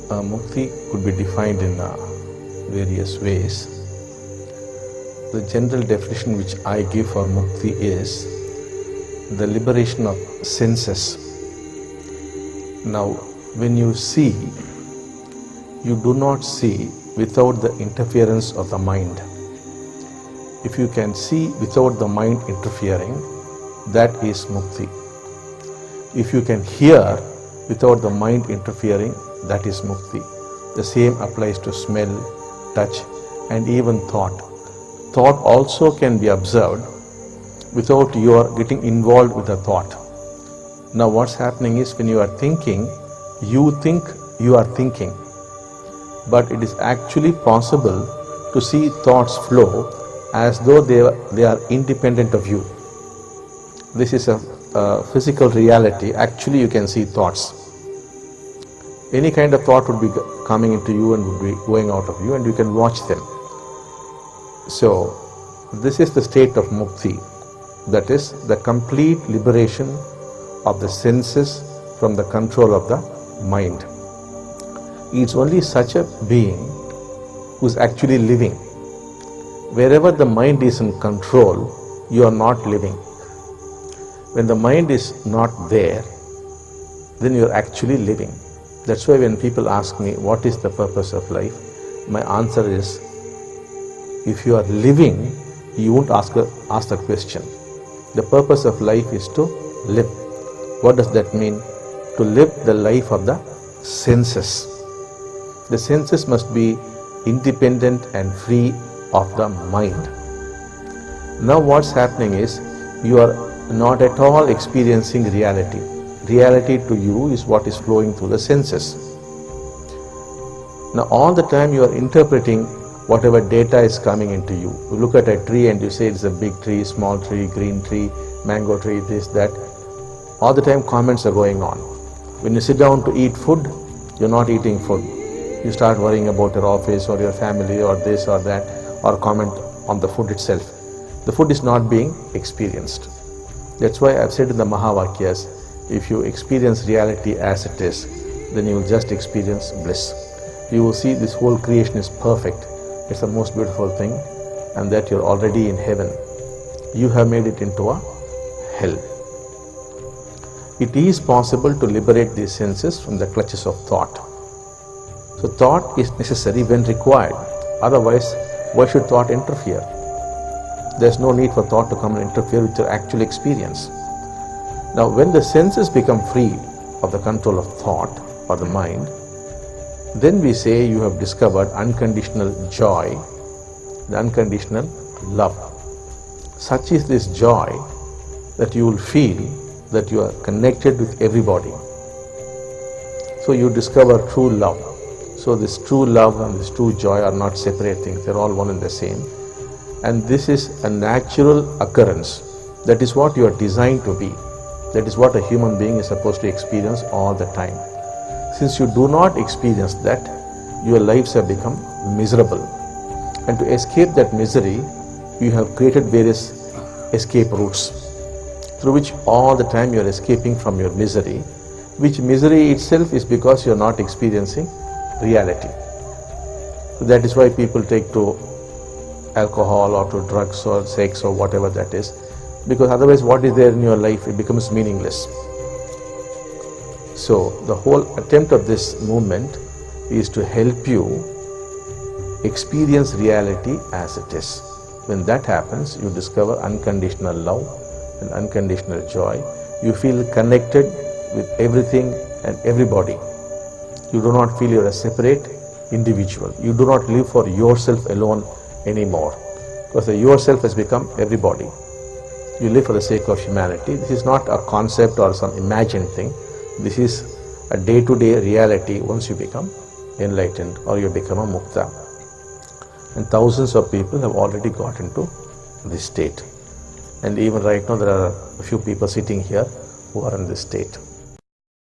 Mukti could be defined in various ways. The general definition which I give for Mukti is the liberation of senses. Now, when you see, you do not see without the interference of the mind. If you can see without the mind interfering, that is Mukti. If you can hear without the mind interfering, that is Mukti. The same applies to smell, touch, and even thought. Thought also can be observed without your getting involved with the thought. Now what's happening is, when you are thinking, you think you are thinking, but it is actually possible to see thoughts flow as though they are independent of you. This is a physical reality. Actually you can see thoughts. Any kind of thought would be coming into you and would be going out of you, and you can watch them. So this is the state of Mukti, that is the complete liberation of the senses from the control of the mind. It's only such a being who is actually living. Wherever the mind is in control, you are not living. When the mind is not there, then you are actually living. That's why when people ask me, what is the purpose of life? My answer is, if you are living, you won't ask the question. The purpose of life is to live. What does that mean? To live the life of the senses. The senses must be independent and free of the mind. Now what's happening is, you are not at all experiencing reality. Reality to you is what is flowing through the senses. Now all the time you are interpreting whatever data is coming into you. You look at a tree and you say it's a big tree, small tree, green tree, mango tree, this, that. All the time comments are going on. When you sit down to eat food, you're not eating food. You start worrying about your office or your family or this or that, or comment on the food itself. The food is not being experienced. That's why I've said in the Mahavakyas, if you experience reality as it is, then you will just experience bliss. You will see this whole creation is perfect. It's the most beautiful thing, and that you're already in heaven. You have made it into a hell. It is possible to liberate these senses from the clutches of thought. So thought is necessary when required. Otherwise, why should thought interfere? There's no need for thought to come and interfere with your actual experience. Now, when the senses become free of the control of thought or the mind, then we say you have discovered unconditional joy, the unconditional love. Such is this joy that you will feel that you are connected with everybody. So you discover true love. So this true love and this true joy are not separate things, they're all one and the same. And this is a natural occurrence. That is what you are designed to be. That is what a human being is supposed to experience all the time. Since you do not experience that, your lives have become miserable. And to escape that misery, you have created various escape routes through which all the time you are escaping from your misery, which misery itself is because you are not experiencing reality. So that is why people take to alcohol or to drugs or sex or whatever that is, because otherwise what is there in your life, it becomes meaningless. So the whole attempt of this movement is to help you experience reality as it is. When that happens, you discover unconditional love and unconditional joy. You feel connected with everything and everybody. You do not feel you are a separate individual. You do not live for yourself alone anymore, because the yourself has become everybody. You live for the sake of humanity. This is not a concept or some imagined thing. This is a day-to-day reality once you become enlightened or you become a mukta. And thousands of people have already got into this state. And even right now there are a few people sitting here who are in this state.